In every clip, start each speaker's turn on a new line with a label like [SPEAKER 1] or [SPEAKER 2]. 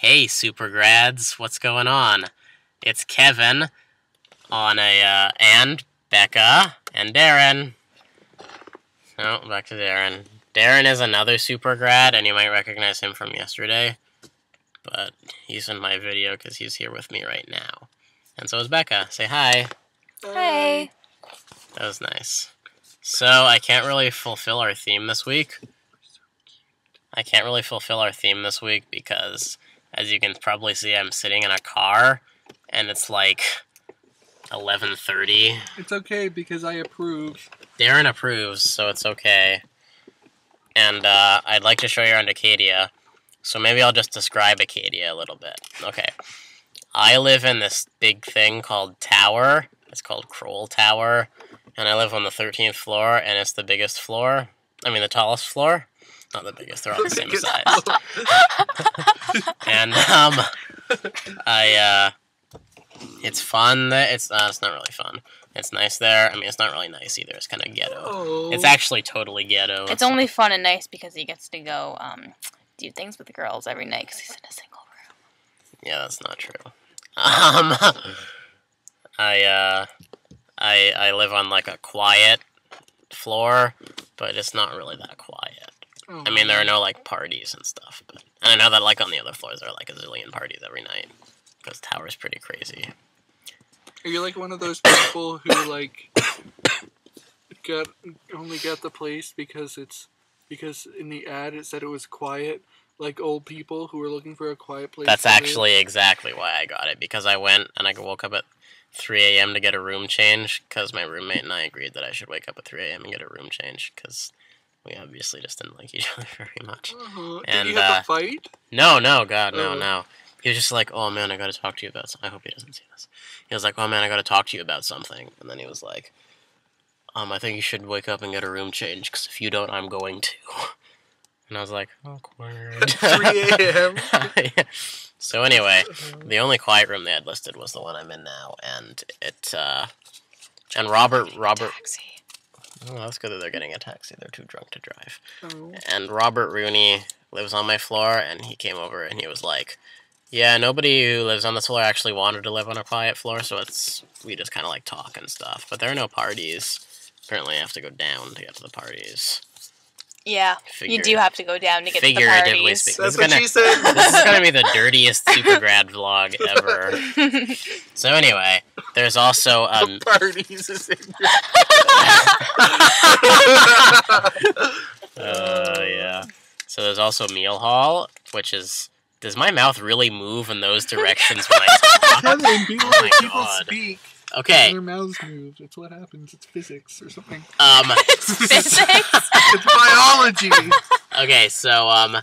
[SPEAKER 1] Hey, Supergrads, what's going on? It's Kevin and Becca and Darren. Oh, back to Darren. Darren is another Supergrad, and you might recognize him from yesterday, but he's in my video because he's here with me right now. And so is Becca. Say hi.
[SPEAKER 2] Hey.
[SPEAKER 1] That was nice. So, I can't really fulfill our theme this week. Because, as you can probably see, I'm sitting in a car, and it's like 11:30.
[SPEAKER 3] It's okay because I approve.
[SPEAKER 1] Darren approves, so it's okay. And I'd like to show you around Acadia, so maybe I'll just describe Acadia a little bit. Okay. I live in this big thing called Tower. It's called Kroll Tower, and I live on the 13th floor, and it's the biggest floor. I mean, the tallest floor. Not the biggest, they're all the same size. And, it's fun. It's not really fun. It's nice there. I mean, it's not really nice either. It's kind of ghetto.
[SPEAKER 3] Oh.
[SPEAKER 1] It's actually totally ghetto.
[SPEAKER 2] It's only fun and nice because he gets to go do things with the girls every night because he's in a single room.
[SPEAKER 1] Yeah, that's not true. I live on like a quiet floor, but it's not really that quiet.
[SPEAKER 3] Oh.
[SPEAKER 1] I mean, there are no like parties and stuff, but and I know that like on the other floors there are like a zillion parties every night because Tower's pretty crazy.
[SPEAKER 3] Are you like one of those people who like only got the place because in the ad it said it was quiet, like old people who were looking for a quiet place?
[SPEAKER 1] That's actually exactly why I got it, because I went and I woke up at 3 a.m. to get a room change because my roommate and I agreed that I should wake up at 3 a.m. and get a room change because we obviously just didn't like each other very much.
[SPEAKER 3] Did you have to fight?
[SPEAKER 1] No, God, no. He was just like, oh man, I gotta talk to you about something. I hope he doesn't see this. He was like, oh man, I gotta talk to you about something. And then he was like, I think you should wake up and get a room change, because if you don't, I'm going to. And I was like, awkward.
[SPEAKER 3] 3 a.m.
[SPEAKER 1] Yeah. So anyway, the only quiet room they had listed was the one I'm in now, and and Robert.
[SPEAKER 2] Taxi.
[SPEAKER 1] Oh, that's good that they're getting a taxi. They're too drunk to drive.
[SPEAKER 3] Oh.
[SPEAKER 1] And Robert Rooney lives on my floor, and he came over and he was like, yeah, nobody who lives on this floor actually wanted to live on a quiet floor, so we just kind of like talk and stuff. But there are no parties. Apparently I have to go down to get to the parties.
[SPEAKER 2] Yeah, you do have to go down to get to the
[SPEAKER 1] Figuratively
[SPEAKER 2] parties.
[SPEAKER 1] speaking.
[SPEAKER 3] That's what she said.
[SPEAKER 1] This is gonna be the dirtiest Supergrad vlog ever. So anyway, there's also
[SPEAKER 3] Parties is in
[SPEAKER 1] yeah. So there's also Meal Hall, which is... Does my mouth really move in those directions when I talk?
[SPEAKER 3] Kevin, people
[SPEAKER 1] God.
[SPEAKER 3] speak.
[SPEAKER 1] Okay.
[SPEAKER 3] And their mouths move. That's what happens. It's physics or something.
[SPEAKER 2] It's physics.
[SPEAKER 3] It's biology.
[SPEAKER 1] Okay, so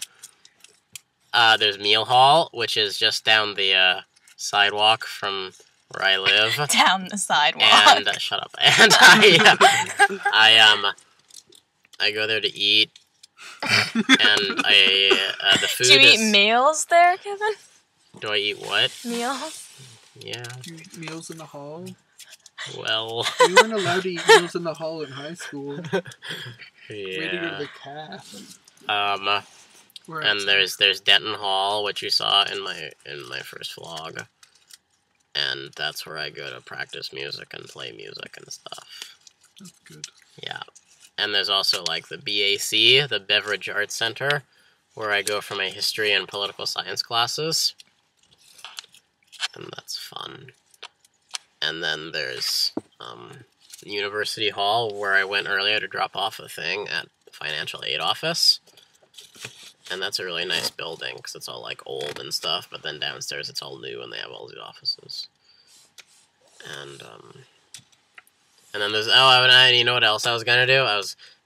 [SPEAKER 1] there's Meal Hall, which is just down the sidewalk from where I live.
[SPEAKER 2] Down the sidewalk.
[SPEAKER 1] And shut up. And I go there to eat. And the food
[SPEAKER 2] Do you
[SPEAKER 1] is...
[SPEAKER 2] eat meals there, Kevin?
[SPEAKER 1] Do I eat what?
[SPEAKER 2] Meals?
[SPEAKER 1] Yeah.
[SPEAKER 3] You eat meals in the hall?
[SPEAKER 1] Well...
[SPEAKER 3] You weren't allowed to eat meals in the hall in high school.
[SPEAKER 1] Yeah.
[SPEAKER 3] We had to go to the calf.
[SPEAKER 1] And there's Denton Hall, which you saw in my first vlog. And that's where I go to practice music and play music and stuff.
[SPEAKER 3] That's good.
[SPEAKER 1] Yeah. And there's also like the BAC, the Beverage Arts Center, where I go for my history and political science classes. And that's fun. And then there's University Hall, where I went earlier to drop off a thing at the financial aid office. And that's a really nice building, because it's all like old and stuff, but then downstairs it's all new and they have all these offices. And then there's, you know what else I was gonna do?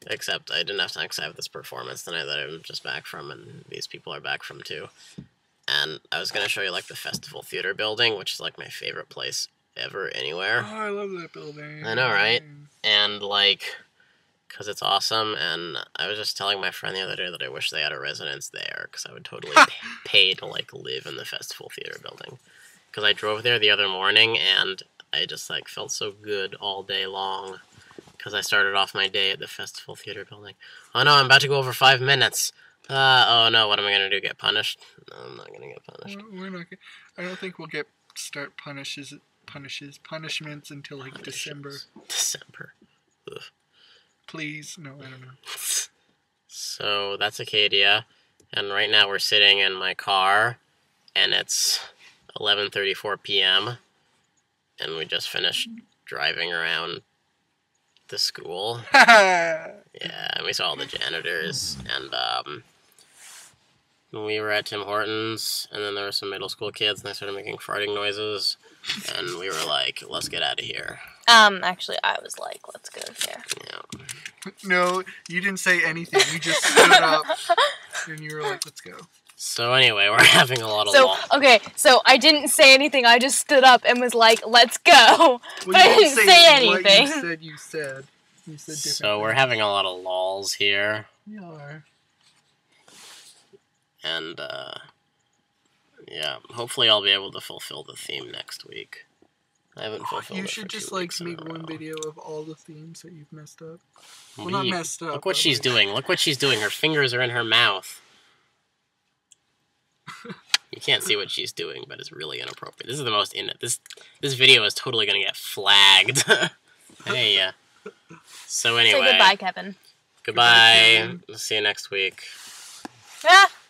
[SPEAKER 1] Except I didn't have time because I have this performance tonight that I'm just back from, and these people are back from too. And I was gonna show you like the Festival Theater building, which is like my favorite place ever anywhere.
[SPEAKER 3] Oh, I love that building.
[SPEAKER 1] I know, right? And like, because it's awesome, and I was just telling my friend the other day that I wish they had a residence there, because I would totally pay to like live in the Festival Theater building. Because I drove there the other morning, and I just like felt so good all day long, because I started off my day at the Festival Theater building. Oh no, I'm about to go over 5 minutes. Oh no, what am I gonna do? Get punished? No, I'm not gonna get punished.
[SPEAKER 3] We're not. I don't think we'll start punishments until like December.
[SPEAKER 1] December. Ugh.
[SPEAKER 3] Please, no, I don't know.
[SPEAKER 1] So that's Acadia, and right now we're sitting in my car, and it's 11:34 p.m. and we just finished driving around the school. Yeah, and we saw all the janitors, and we were at Tim Hortons, and then there were some middle school kids, and they started making farting noises, and we were like, let's get out of here.
[SPEAKER 2] Actually, I was like, let's go here.
[SPEAKER 1] Yeah.
[SPEAKER 3] No, you didn't say anything. You just stood up, and you were like, let's go.
[SPEAKER 1] So anyway, we're having a lot of
[SPEAKER 2] Okay, so I didn't say anything. I just stood up and was like, let's go.
[SPEAKER 3] Well,
[SPEAKER 2] but I didn't say anything.
[SPEAKER 3] What you said. You said different
[SPEAKER 1] So we're
[SPEAKER 3] things.
[SPEAKER 1] having a lot of lols here.
[SPEAKER 3] We are.
[SPEAKER 1] And, yeah, hopefully I'll be able to fulfill the theme next week. I haven't fulfilled it.
[SPEAKER 3] You should
[SPEAKER 1] for
[SPEAKER 3] just
[SPEAKER 1] 2
[SPEAKER 3] like
[SPEAKER 1] weeks in a
[SPEAKER 3] make one
[SPEAKER 1] row.
[SPEAKER 3] video of all the themes that you've messed up. Well, not messed up.
[SPEAKER 1] Look what
[SPEAKER 3] but,
[SPEAKER 1] she's
[SPEAKER 3] like,
[SPEAKER 1] doing. Look what she's doing. Her fingers are in her mouth. You can't see what she's doing, but it's really inappropriate. This is the most this video is totally gonna get flagged. Hey, so anyway.
[SPEAKER 2] Say goodbye, Kevin.
[SPEAKER 1] Goodbye.
[SPEAKER 3] Kevin.
[SPEAKER 1] See you next week.
[SPEAKER 2] Ah!